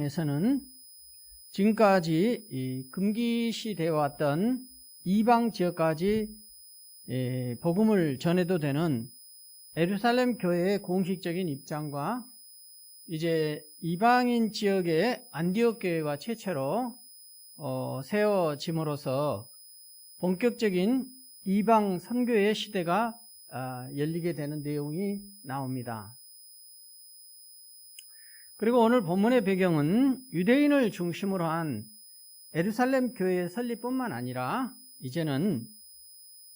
에서는 지금까지 금기시되어 왔던 이방 지역까지 복음을 전해도 되는 예루살렘 교회의 공식적인 입장과 이제 이방인 지역의 안디옥 교회가 최초로 세워짐으로써 본격적인 이방 선교의 시대가 열리게 되는 내용이 나옵니다. 그리고 오늘 본문의 배경은 유대인을 중심으로 한 예루살렘 교회의 설립뿐만 아니라 이제는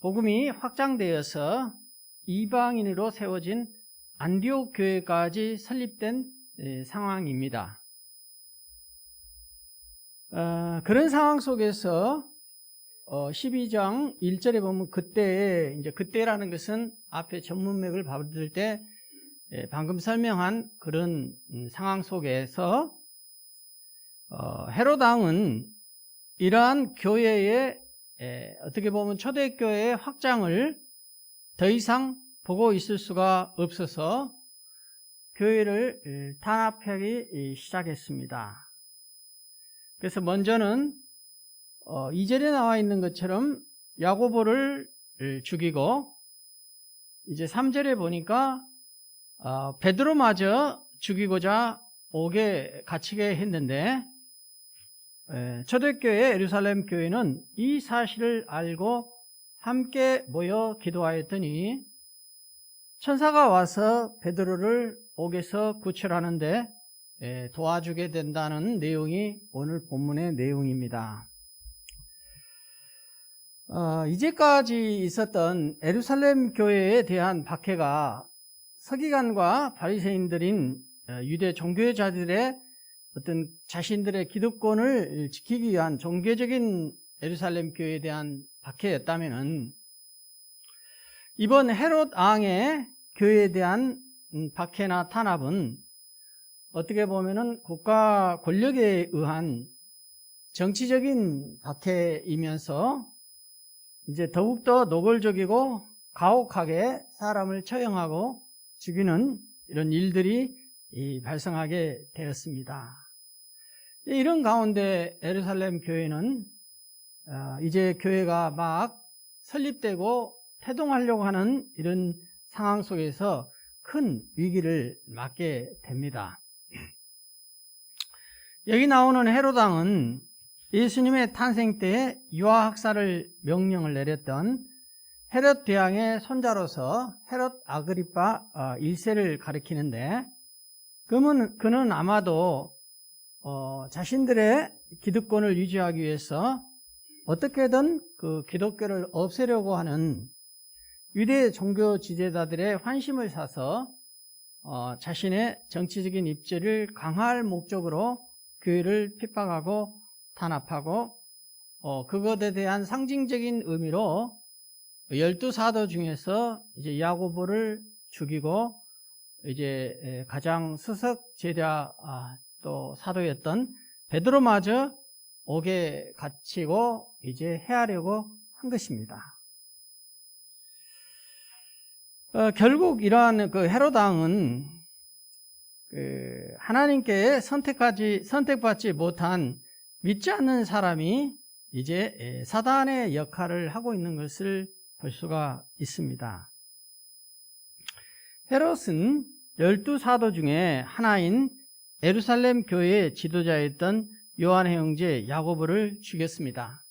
복음이 확장되어서 이방인으로 세워진 안디옥 교회까지 설립된 상황입니다. 그런 상황 속에서 12장 1절에 보면 그때라는 것은 앞에 전문맥을 받을 때 방금 설명한 그런 상황 속에서 헤롯 왕은 이러한 교회의 어떻게 보면 초대교회의 확장을 더 이상 보고 있을 수가 없어서 교회를 탄압하기 시작했습니다. 그래서 먼저는 2절에 나와 있는 것처럼 야고보를 죽이고 이제 3절에 보니까 베드로마저 죽이고자 갇히게 했는데 초대교회 예루살렘 교회는 이 사실을 알고 함께 모여 기도하였더니 천사가 와서 베드로를 옥에서 구출하는데 도와주게 된다는 내용이 오늘 본문의 내용입니다. 이제까지 있었던 예루살렘 교회에 대한 박해가 서기관과 바리새인들인 유대 종교자들의 어떤 자신들의 기득권을 지키기 위한 종교적인 예루살렘 교회에 대한 박해였다면은 이번 헤롯 왕의 교회에 대한 박해나 탄압은 어떻게 보면은 국가 권력에 의한 정치적인 박해이면서 이제 더욱더 노골적이고 가혹하게 사람을 처형하고 죽이는 이런 일들이 발생하게 되었습니다. 이런 가운데 예루살렘 교회는 이제 교회가 막 설립되고 태동하려고 하는 이런 상황 속에서 큰 위기를 맞게 됩니다. 여기 나오는 헤롯 왕은 예수님의 탄생 때 유아학살을 명령을 내렸던 헤롯 대왕의 손자로서 헤롯 아그리파 1세를 가리키는데 그는 아마도 자신들의 기득권을 유지하기 위해서 어떻게든 그 기독교를 없애려고 하는 유대 종교 지도자들의 환심을 사서 자신의 정치적인 입지를 강화할 목적으로 교회를 핍박하고 탄압하고 그것에 대한 상징적인 의미로 12사도 중에서 이제 야고보를 죽이고 이제 가장 수석 제자 또 사도였던 베드로마저 옥에 갇히고 이제 해하려고 한 것입니다. 결국 이러한 그 헤롯 왕은 하나님께 선택받지 못한 믿지 않는 사람이 이제 사단의 역할을 하고 있는 것을 볼 수가 있습니다. 헤롯은 12사도 중에 하나인 예루살렘 교회의 지도자였던 요한의 형제 야고보를 죽였습니다.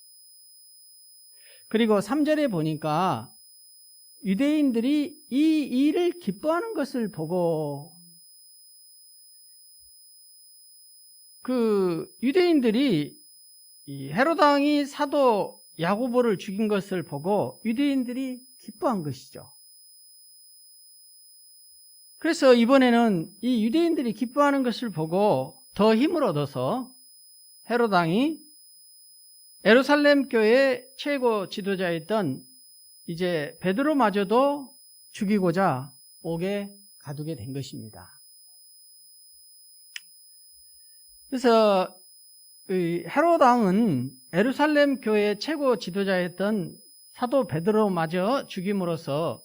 그리고 3절에 보니까 유대인들이 이 일을 기뻐하는 것을 보고 그 유대인들이 이 헤롯 왕이 사도 야고보를 죽인 것을 보고 유대인들이 기뻐한 것이죠. 그래서 이번에는 이 유대인들이 기뻐하는 것을 보고 더 힘을 얻어서 헤롯 왕이 예루살렘 교회의 최고 지도자였던 이제 베드로마저도 죽이고자 옥에 가두게 된 것입니다. 그래서 헤롯 왕은 예루살렘 교회의 최고 지도자였던 사도 베드로마저 죽임으로써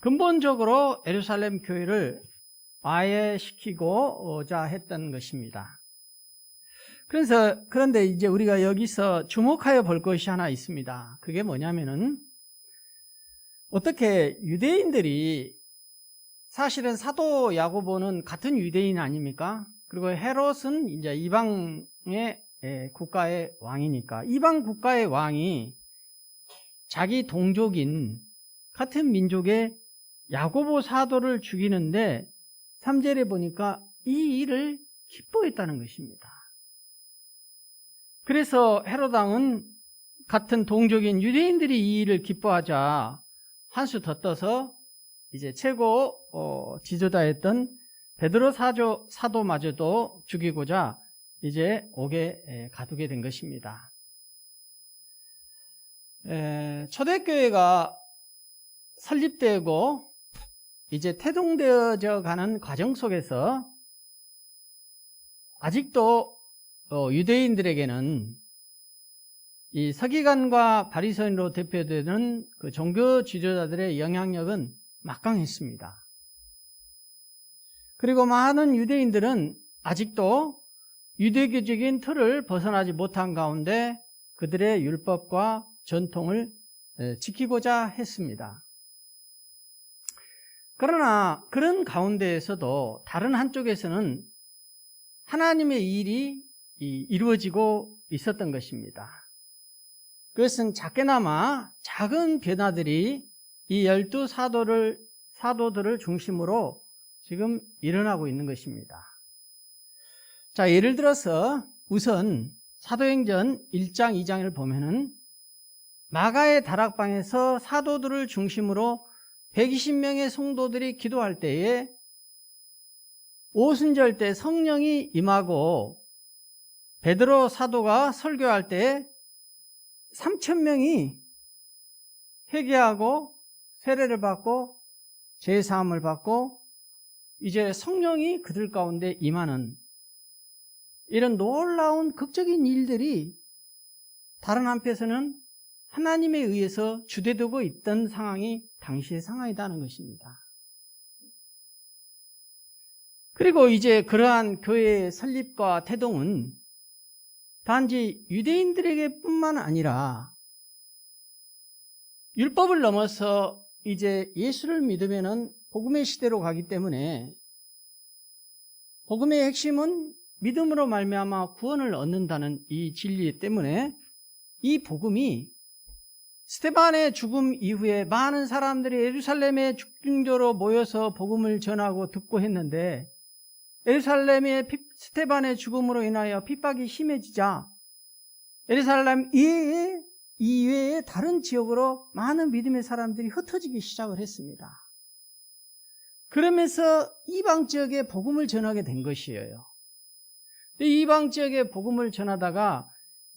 근본적으로 예루살렘 교회를 와해시키고자 했던 것입니다. 그런데 이제 우리가 여기서 주목하여 볼 것이 하나 있습니다. 그게 뭐냐면은, 어떻게 유대인들이, 사실은 사도 야고보는 같은 유대인 아닙니까? 그리고 헤롯은 이제 이방의 국가의 왕이니까, 이방 국가의 왕이 자기 동족인 같은 민족의 야고보 사도를 죽이는데 3절에 보니까 이 일을 기뻐했다는 것입니다. 그래서 헤롯 왕은 같은 동족인 유대인들이 이 일을 기뻐하자 한 수 더 떠서 이제 최고 지도자였던 베드로 사도마저도 죽이고자 이제 옥에 가두게 된 것입니다. 초대교회가 설립되고 이제 태동되어져 가는 과정 속에서 아직도 유대인들에게는 이 서기관과 바리새인으로 대표되는 그 종교 지도자들의 영향력은 막강했습니다. 그리고 많은 유대인들은 아직도 유대교적인 틀을 벗어나지 못한 가운데 그들의 율법과 전통을 지키고자 했습니다. 그러나 그런 가운데에서도 다른 한쪽에서는 하나님의 일이 이루어지고 있었던 것입니다. 그것은 작게나마 작은 변화들이 이 12사도들을 중심으로 지금 일어나고 있는 것입니다. 자, 예를 들어서 우선 사도행전 1장, 2장을 보면은 마가의 다락방에서 사도들을 중심으로 120명의 성도들이 기도할 때에 오순절 때 성령이 임하고 베드로 사도가 설교할 때에 3,000명이 회개하고 세례를 받고 제사함을 받고 이제 성령이 그들 가운데 임하는 이런 놀라운 극적인 일들이 다른 한편에서는 하나님에 의해서 주되되고 있던 상황이 당시의 상황이라는 것입니다. 그리고 이제 그러한 교회의 설립과 태동은 단지 유대인들에게 뿐만 아니라 율법을 넘어서 이제 예수를 믿으면은 복음의 시대로 가기 때문에 복음의 핵심은 믿음으로 말미암아 구원을 얻는다는 이 진리 때문에 이 복음이 스데반의 죽음 이후에 많은 사람들이 예루살렘에 집중적으로 모여서 복음을 전하고 듣고 했는데 예루살렘의 스데반의 죽음으로 인하여 핍박이 심해지자 예루살렘 이외에 다른 지역으로 많은 믿음의 사람들이 흩어지기 시작을 했습니다. 그러면서 이방 지역에 복음을 전하게 된 것이에요. 이방 지역에 복음을 전하다가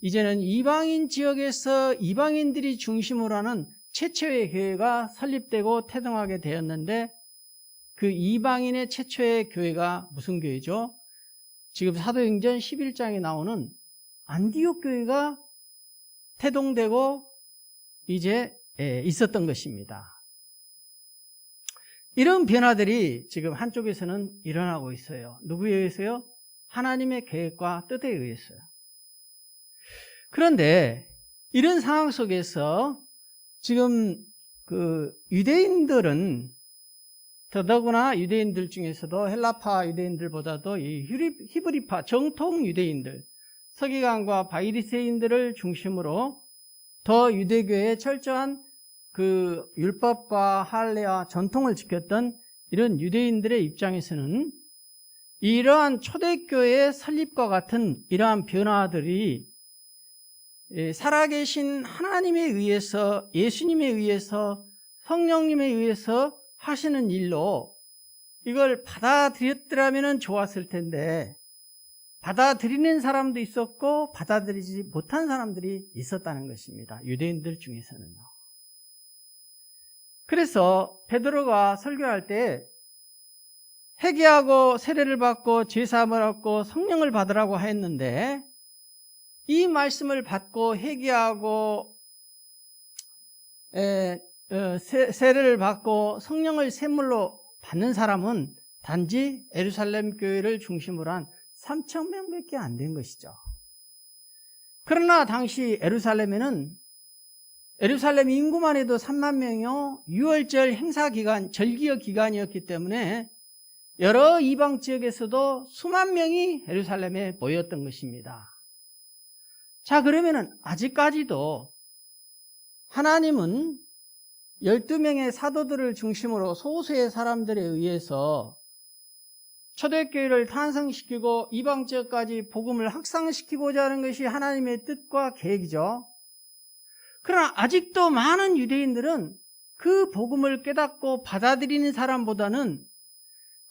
이제는 이방인 지역에서 이방인들이 중심으로 하는 최초의 교회가 설립되고 태동하게 되었는데 그 이방인의 최초의 교회가 무슨 교회죠? 지금 사도행전 11장에 나오는 안디옥 교회가 태동되고 이제 있었던 것입니다. 이런 변화들이 지금 한쪽에서는 일어나고 있어요. 누구에 의해서요? 하나님의 계획과 뜻에 의해서요. 그런데 이런 상황 속에서 지금 그 유대인들은 더더구나 유대인들 중에서도 헬라파 유대인들보다도 이 히브리파 정통 유대인들, 서기관과 바리새인들을 중심으로 더 유대교의 철저한 그 율법과 할례와 전통을 지켰던 이런 유대인들의 입장에서는 이러한 초대교회의 설립과 같은 이러한 변화들이 살아계신 하나님에 의해서, 예수님에 의해서, 성령님에 의해서 하시는 일로 이걸 받아들였더라면 좋았을 텐데 받아들이는 사람도 있었고 받아들이지 못한 사람들이 있었다는 것입니다. 유대인들 중에서는요. 그래서 베드로가 설교할 때 회개하고 세례를 받고 제사함을 받고 성령을 받으라고 했는데 이 말씀을 받고 회개하고 세례를 받고 성령을 샘물로 받는 사람은 단지 예루살렘 교회를 중심으로 한 3,000명밖에 안 된 것이죠. 그러나 당시 예루살렘 인구만 해도 3만 명이요. 유월절 행사 기간, 절기의 기간이었기 때문에 여러 이방 지역에서도 수만 명이 예루살렘에 모였던 것입니다. 자, 그러면은 아직까지도 하나님은 12명의 사도들을 중심으로 소수의 사람들에 의해서 초대교회를 탄생시키고 이방 지역까지 복음을 확산시키고자 하는 것이 하나님의 뜻과 계획이죠. 그러나 아직도 많은 유대인들은 그 복음을 깨닫고 받아들이는 사람보다는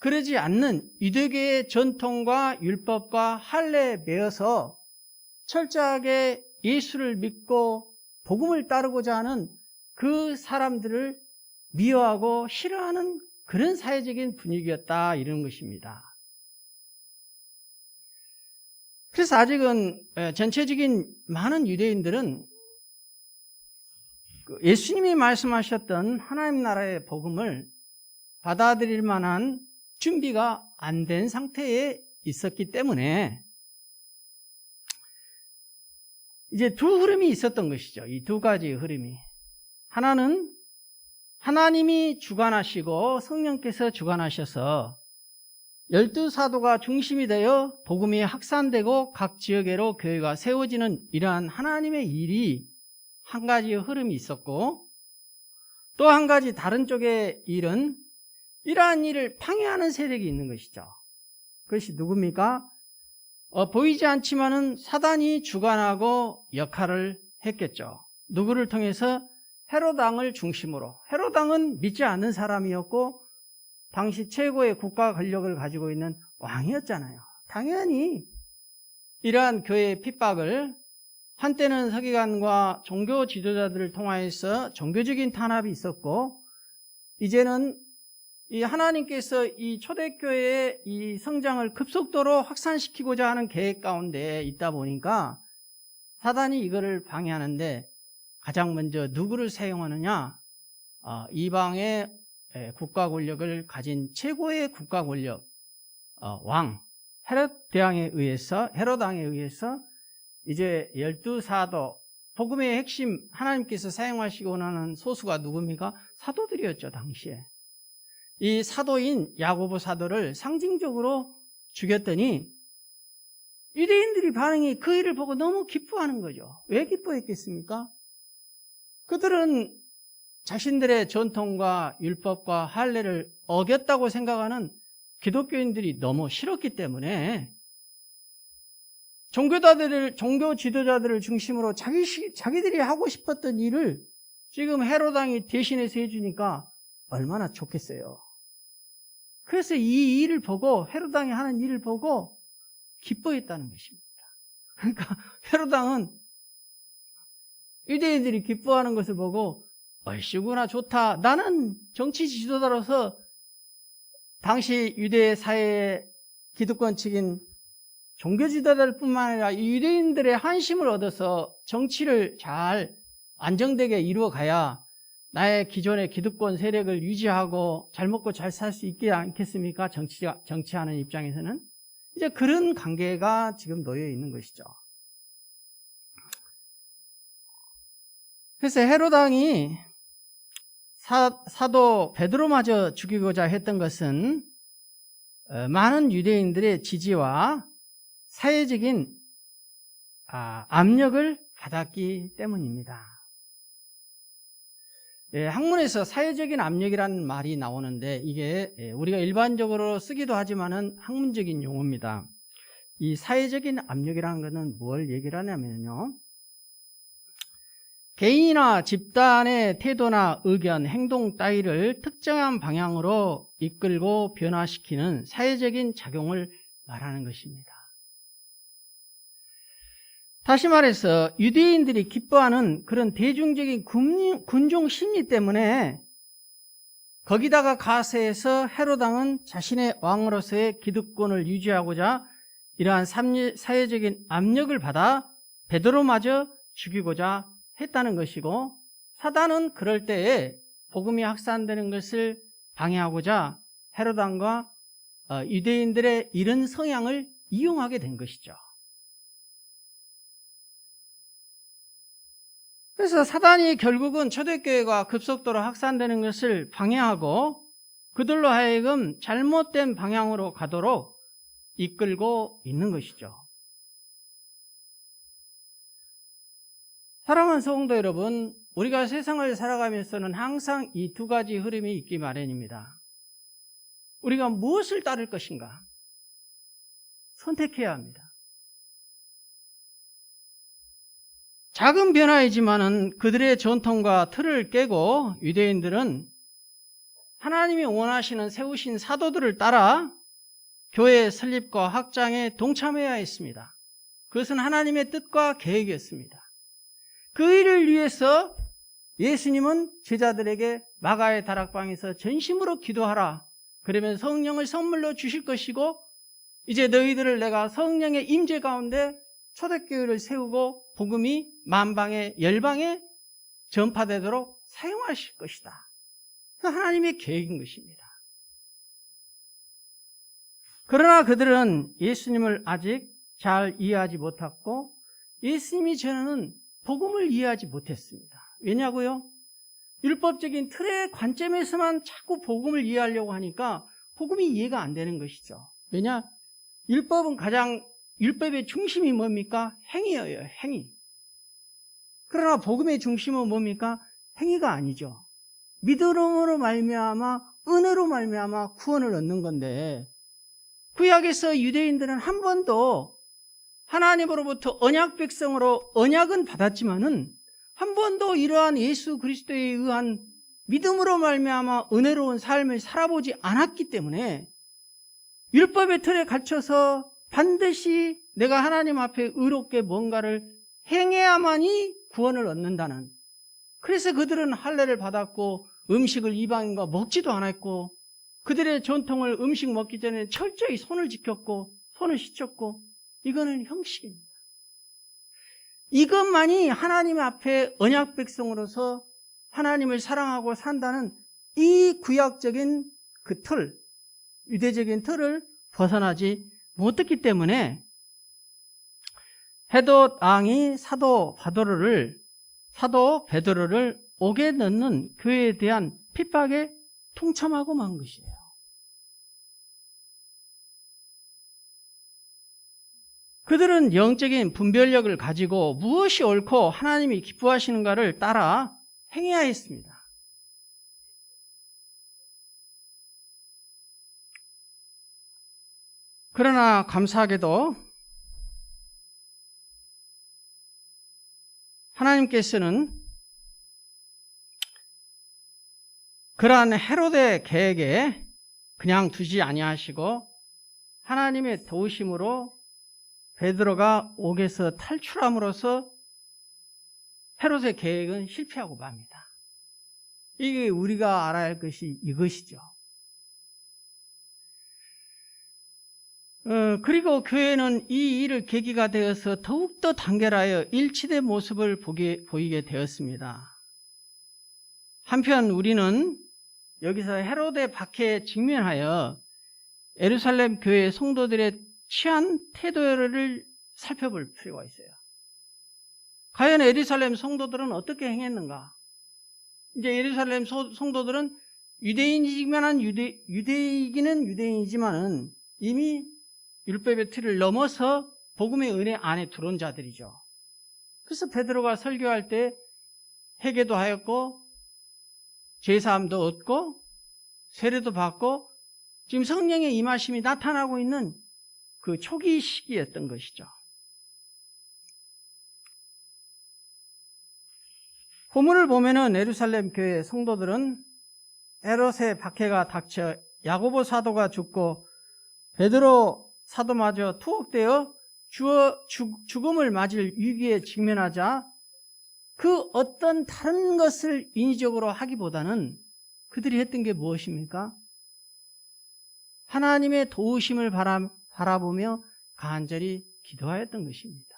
그러지 않는 유대교의 전통과 율법과 할례에 매여서 철저하게 예수를 믿고 복음을 따르고자 하는 그 사람들을 미워하고 싫어하는 그런 사회적인 분위기였다, 이런 것입니다. 그래서 아직은 전체적인 많은 유대인들은 예수님이 말씀하셨던 하나님 나라의 복음을 받아들일 만한 준비가 안 된 상태에 있었기 때문에 이제 두 흐름이 있었던 것이죠. 이 두 가지 흐름이. 하나는 하나님이 주관하시고 성령께서 주관하셔서 12사도가 중심이 되어 복음이 확산되고 각 지역에로 교회가 세워지는 이러한 하나님의 일이 한 가지의 흐름이 있었고, 또 한 가지 다른 쪽의 일은 이러한 일을 방해하는 세력이 있는 것이죠. 그것이 누굽니까? 보이지 않지만은 사단이 주관하고 역할을 했겠죠. 누구를 통해서? 헤롯 왕을 중심으로. 헤롯 왕은 믿지 않는 사람이었고 당시 최고의 국가 권력을 가지고 있는 왕이었잖아요. 당연히 이러한 교회의 핍박을, 한때는 서기관과 종교 지도자들을 통하여서 종교적인 탄압이 있었고, 이제는 이 하나님께서 이 초대교회의 이 성장을 급속도로 확산시키고자 하는 계획 가운데 있다 보니까 사단이 이거를 방해하는데 가장 먼저 누구를 사용하느냐? 이방의 국가 권력을 가진 최고의 국가 권력, 왕, 헤롯 왕에 의해서 이제 12사도, 복음의 핵심, 하나님께서 사용하시고 하는 소수가 누굽니까? 사도들이었죠, 당시에. 이 사도인 야고보 사도를 상징적으로 죽였더니 유대인들이 반응이 그 일을 보고 너무 기뻐하는 거죠. 왜 기뻐했겠습니까? 그들은 자신들의 전통과 율법과 할례를 어겼다고 생각하는 기독교인들이 너무 싫었기 때문에 종교 지도자들을 중심으로 자기들이 하고 싶었던 일을 지금 헤롯 왕이 대신해서 해주니까 얼마나 좋겠어요. 그래서 이 일을 보고, 헤롯 왕이 하는 일을 보고 기뻐했다는 것입니다. 그러니까 헤롯 왕은 유대인들이 기뻐하는 것을 보고 얼씨구나, 좋다. 나는 정치 지도자로서 당시 유대 사회의 기득권층인 종교 지도자들 뿐만 아니라 유대인들의 한심을 얻어서 정치를 잘 안정되게 이루어가야 나의 기존의 기득권 세력을 유지하고 잘 먹고 잘 살 수 있지 않겠습니까? 정치하는 입장에서는. 이제 그런 관계가 지금 놓여 있는 것이죠. 그래서 헤롯 왕이 사도 베드로마저 죽이고자 했던 것은 많은 유대인들의 지지와 사회적인 압력을 받았기 때문입니다. 학문에서 사회적인 압력이라는 말이 나오는데 이게 우리가 일반적으로 쓰기도 하지만은 학문적인 용어입니다. 이 사회적인 압력이라는 것은 뭘 얘기를 하냐면요, 개인이나 집단의 태도나 의견, 행동 따위를 특정한 방향으로 이끌고 변화시키는 사회적인 작용을 말하는 것입니다. 다시 말해서 유대인들이 기뻐하는 그런 대중적인 군중 심리 때문에 거기다가 가세해서 헤롯 왕은 자신의 왕으로서의 기득권을 유지하고자 이러한 사회적인 압력을 받아 베드로마저 죽이고자 했다는 것이고, 사단은 그럴 때에 복음이 확산되는 것을 방해하고자 헤롯 왕과 유대인들의 이런 성향을 이용하게 된 것이죠. 그래서 사단이 결국은 초대교회가 급속도로 확산되는 것을 방해하고 그들로 하여금 잘못된 방향으로 가도록 이끌고 있는 것이죠. 사랑하는 성도 여러분, 우리가 세상을 살아가면서는 항상 이 두 가지 흐름이 있기 마련입니다. 우리가 무엇을 따를 것인가? 선택해야 합니다. 작은 변화이지만은 그들의 전통과 틀을 깨고 유대인들은 하나님이 원하시는 세우신 사도들을 따라 교회의 설립과 확장에 동참해야 했습니다. 그것은 하나님의 뜻과 계획이었습니다. 그 일을 위해서 예수님은 제자들에게 마가의 다락방에서 전심으로 기도하라. 그러면 성령을 선물로 주실 것이고 이제 너희들을 내가 성령의 임재 가운데 초대교회를 세우고 복음이 만방에 열방에 전파되도록 사용하실 것이다. 그 하나님의 계획인 것입니다. 그러나 그들은 예수님을 아직 잘 이해하지 못했고 예수님이 전하는 복음을 이해하지 못했습니다. 왜냐고요? 율법적인 틀의 관점에서만 자꾸 복음을 이해하려고 하니까 복음이 이해가 안 되는 것이죠. 왜냐? 율법의 중심이 뭡니까? 행위예요, 행위. 그러나 복음의 중심은 뭡니까? 행위가 아니죠. 믿음으로 말미암아 은혜로 말미암아 구원을 얻는 건데 구약에서 유대인들은 한 번도 하나님으로부터 언약 백성으로 언약은 받았지만은 한 번도 이러한 예수 그리스도에 의한 믿음으로 말미암아 은혜로운 삶을 살아보지 않았기 때문에 율법의 틀에 갇혀서 반드시 내가 하나님 앞에 의롭게 뭔가를 행해야만이 구원을 얻는다는, 그래서 그들은 할례를 받았고 음식을 이방인과 먹지도 않았고 그들의 전통을 음식 먹기 전에 철저히 손을 지켰고 손을 씻었고, 이거는 형식입니다. 이것만이 하나님 앞에 언약 백성으로서 하나님을 사랑하고 산다는 이 구약적인 그 틀, 유대적인 틀을 벗어나지 못했기 때문에 헤롯 왕이 사도 베드로를 옥에 넣는 교회에 대한 핍박에 동참하고 만 것이에요. 그들은 영적인 분별력을 가지고 무엇이 옳고 하나님이 기뻐하시는가를 따라 행해야 했습니다. 그러나 감사하게도 하나님께서는 그러한 헤롯의 계획에 그냥 두지 아니하시고 하나님의 도우심으로 베드로가 옥에서 탈출함으로써 헤롯의 계획은 실패하고 맙니다. 이게 우리가 알아야 할 것이 이것이죠. 그리고 교회는 이 일을 계기가 되어서 더욱더 단결하여 일치된 모습을 보이게 되었습니다. 한편 우리는 여기서 헤롯의 박해에 직면하여 예루살렘 교회 성도들의 취한 태도를 살펴볼 필요가 있어요. 과연 예루살렘 성도들은 어떻게 행했는가? 이제 예루살렘 성도들은 유대인이기는 유대인이지만은 이미 율법의 틀을 넘어서 복음의 은혜 안에 들어온 자들이죠. 그래서 베드로가 설교할 때 회개도 하였고 제사함도 얻고 세례도 받고 지금 성령의 임하심이 나타나고 있는 그 초기 시기였던 것이죠. 본문을 보면은 예루살렘 교회 성도들은 헤롯의 박해가 닥쳐 야고보 사도가 죽고 베드로 사도마저 투옥되어 죽음을 맞을 위기에 직면하자 그 어떤 다른 것을 인위적으로 하기보다는 그들이 했던 게 무엇입니까? 하나님의 도우심을 바라보며 간절히 기도하였던 것입니다.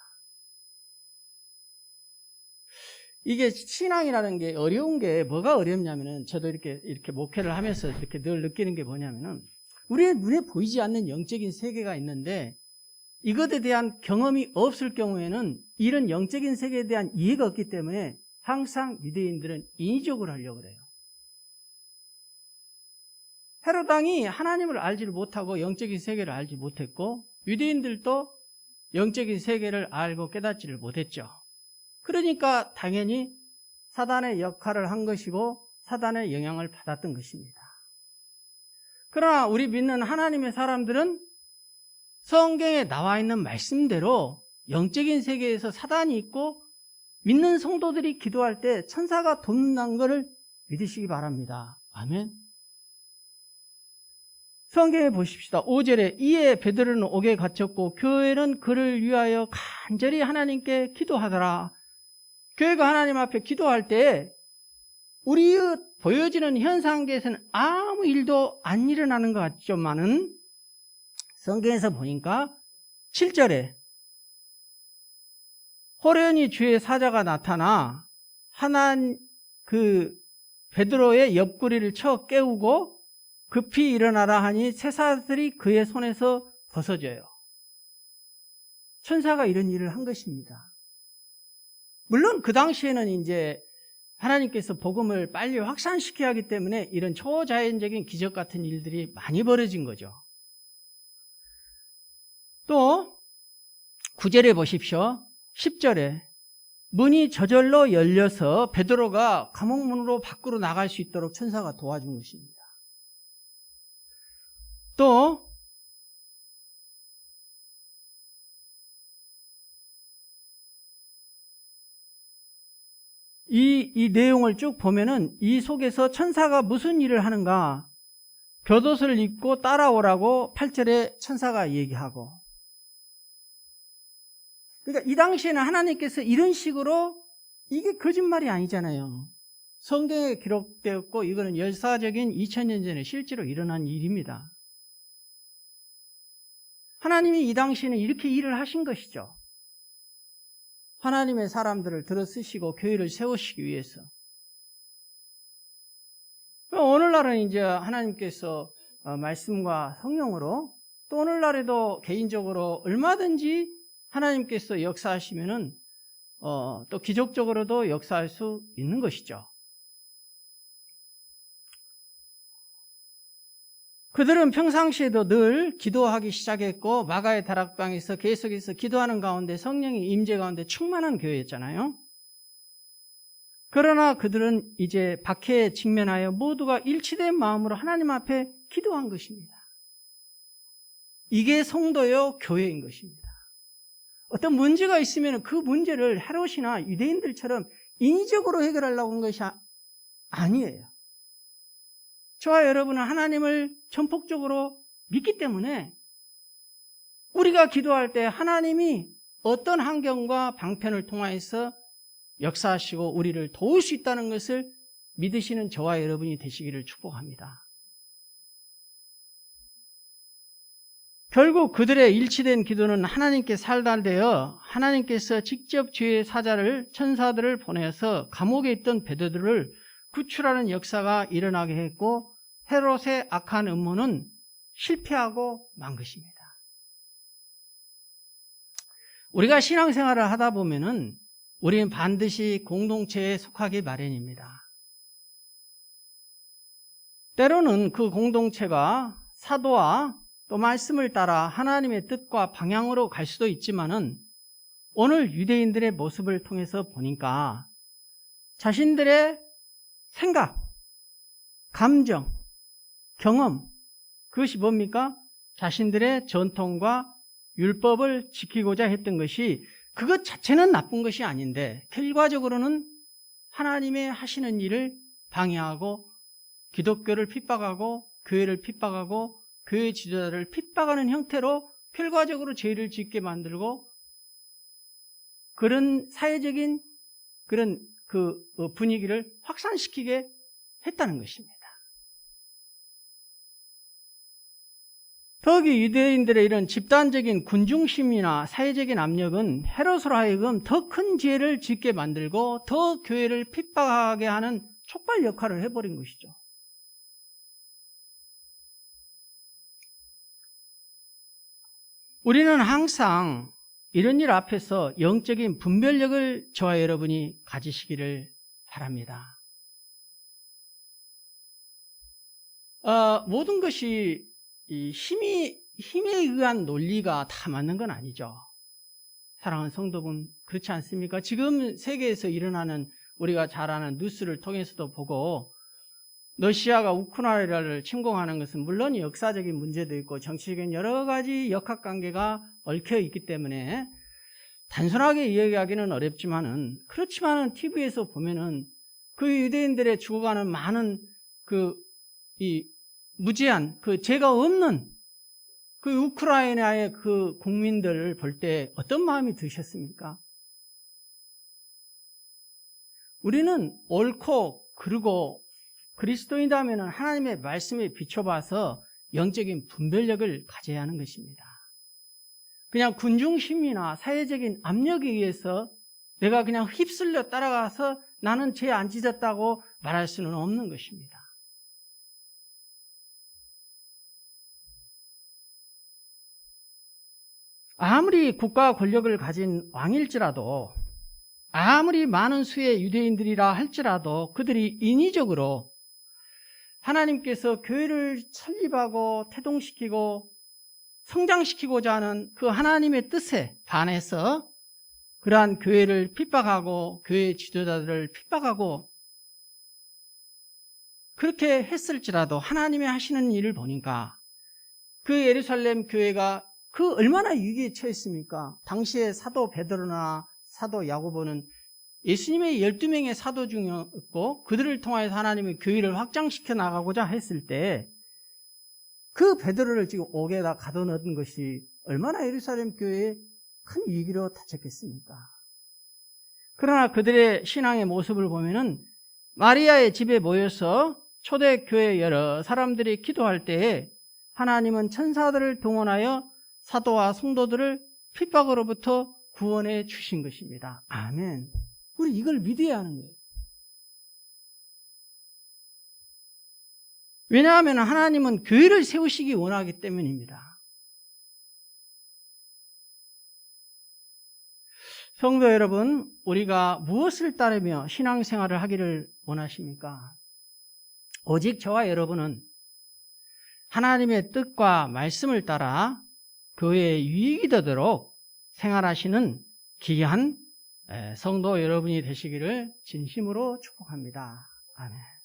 이게 신앙이라는 게 어려운 게 뭐가 어렵냐면은 저도 이렇게 목회를 하면서 이렇게 늘 느끼는 게 뭐냐면은 우리의 눈에 보이지 않는 영적인 세계가 있는데 이것에 대한 경험이 없을 경우에는 이런 영적인 세계에 대한 이해가 없기 때문에 항상 유대인들은 인위적으로 하려고 그래요. 헤롯 왕이 하나님을 알지를 못하고 영적인 세계를 알지 못했고 유대인들도 영적인 세계를 알고 깨닫지를 못했죠. 그러니까 당연히 사단의 역할을 한 것이고 사단의 영향을 받았던 것입니다. 그러나 우리 믿는 하나님의 사람들은 성경에 나와 있는 말씀대로 영적인 세계에서 사단이 있고 믿는 성도들이 기도할 때 천사가 돕는 것을 믿으시기 바랍니다. 아멘. 성경에 보십시다. 5절에 이에 베드로는 옥에 갇혔고 교회는 그를 위하여 간절히 하나님께 기도하더라. 교회가 하나님 앞에 기도할 때 우리의 보여지는 현상계에서는 아무 일도 안 일어나는 것 같지만은 성경에서 보니까 7절에 호련히 주의 사자가 나타나 베드로의 옆구리를 쳐 깨우고 급히 일어나라 하니 쇠사슬이 그의 손에서 벗어져요. 천사가 이런 일을 한 것입니다. 물론 그 당시에는 이제 하나님께서 복음을 빨리 확산시켜야 하기 때문에 이런 초자연적인 기적 같은 일들이 많이 벌어진 거죠. 또 9절에 보십시오. 10절에 문이 저절로 열려서 베드로가 감옥문으로 밖으로 나갈 수 있도록 천사가 도와준 것입니다. 또 이 내용을 쭉 보면은 이 속에서 천사가 무슨 일을 하는가, 겉옷을 입고 따라오라고 8절에 천사가 얘기하고, 그러니까 이 당시에는 하나님께서 이런 식으로, 이게 거짓말이 아니잖아요. 성경에 기록되었고 이거는 역사적인 2000년 전에 실제로 일어난 일입니다. 하나님이 이 당시에는 이렇게 일을 하신 것이죠. 하나님의 사람들을 들어쓰시고 교회를 세우시기 위해서. 오늘날은 이제 하나님께서 말씀과 성령으로, 또 오늘날에도 개인적으로 얼마든지 하나님께서 역사하시면은 또 기적적으로도 역사할 수 있는 것이죠. 그들은 평상시에도 늘 기도하기 시작했고 마가의 다락방에서 계속해서 기도하는 가운데 성령의 임재 가운데 충만한 교회였잖아요. 그러나 그들은 이제 박해에 직면하여 모두가 일치된 마음으로 하나님 앞에 기도한 것입니다. 이게 성도요 교회인 것입니다. 어떤 문제가 있으면 그 문제를 헤롯이나 유대인들처럼 인위적으로 해결하려고 한 것이 아니에요. 저와 여러분은 하나님을 전폭적으로 믿기 때문에 우리가 기도할 때 하나님이 어떤 환경과 방편을 통하여서 역사하시고 우리를 도울 수 있다는 것을 믿으시는 저와 여러분이 되시기를 축복합니다. 결국 그들의 일치된 기도는 하나님께 살달되어 하나님께서 직접 주의 사자를, 천사들을 보내서 감옥에 있던 베드로를 구출하는 역사가 일어나게 했고 헤롯의 악한 음모는 실패하고 만 것입니다. 우리가 신앙생활을 하다 보면은 우리는 반드시 공동체에 속하기 마련입니다. 때로는 그 공동체가 사도와 또 말씀을 따라 하나님의 뜻과 방향으로 갈 수도 있지만은 오늘 유대인들의 모습을 통해서 보니까 자신들의 생각, 감정, 경험, 그것이 뭡니까? 자신들의 전통과 율법을 지키고자 했던 것이 그것 자체는 나쁜 것이 아닌데 결과적으로는 하나님의 하시는 일을 방해하고 기독교를 핍박하고 교회를 핍박하고 교회 지도자를 핍박하는 형태로 결과적으로 죄를 짓게 만들고 그런 사회적인 그런 그 분위기를 확산시키게 했다는 것입니다. 더욱이 유대인들의 이런 집단적인 군중심이나 사회적인 압력은 헤롯으로 하여금 더 큰 죄를 짓게 만들고 더 교회를 핍박하게 하는 촉발 역할을 해버린 것이죠. 우리는 항상 이런 일 앞에서 영적인 분별력을 저와 여러분이 가지시기를 바랍니다. 모든 것이 이 힘에 의한 논리가 다 맞는 건 아니죠. 사랑하는 성도분, 그렇지 않습니까? 지금 세계에서 일어나는 우리가 잘 아는 뉴스를 통해서도 보고 러시아가 우크라이나를 침공하는 것은 물론 역사적인 문제도 있고 정치적인 여러 가지 역학관계가 얽혀 있기 때문에 단순하게 이야기하기는 어렵지만은, 그렇지만은 TV에서 보면은 그 유대인들의 죽어가는 많은 무지한 죄가 없는 그 우크라이나의 그 국민들을 볼 때 어떤 마음이 드셨습니까? 우리는 옳고 그르고 그리스도인이라면 하나님의 말씀에 비춰봐서 영적인 분별력을 가져야 하는 것입니다. 그냥 군중심이나 사회적인 압력에 의해서 내가 그냥 휩쓸려 따라가서 나는 죄 안 지졌다고 말할 수는 없는 것입니다. 아무리 국가 권력을 가진 왕일지라도, 아무리 많은 수의 유대인들이라 할지라도 그들이 인위적으로 하나님께서 교회를 설립하고 태동시키고 성장시키고자 하는 그 하나님의 뜻에 반해서 그러한 교회를 핍박하고 교회 지도자들을 핍박하고 그렇게 했을지라도 하나님이 하시는 일을 보니까 그 예루살렘 교회가 그 얼마나 위기에 처했습니까? 당시에 사도 베드로나 사도 야고보는 예수님의 12명의 사도 중이었고 그들을 통하여서 하나님의 교회를 확장시켜 나가고자 했을 때 그 베드로를 지금 옥에다 가둬놓은 것이 얼마나 예루살렘 교회에 큰 위기로 닥쳤겠습니까? 그러나 그들의 신앙의 모습을 보면은 마리아의 집에 모여서 초대교회 여러 사람들이 기도할 때에 하나님은 천사들을 동원하여 사도와 성도들을 핍박으로부터 구원해 주신 것입니다. 아멘. 우리 이걸 믿어야 하는 거예요. 왜냐하면 하나님은 교회를 세우시기 원하기 때문입니다. 성도 여러분, 우리가 무엇을 따르며 신앙생활을 하기를 원하십니까? 오직 저와 여러분은 하나님의 뜻과 말씀을 따라 교회에 유익이 되도록 생활하시는 귀한 성도 여러분이 되시기를 진심으로 축복합니다. 아멘.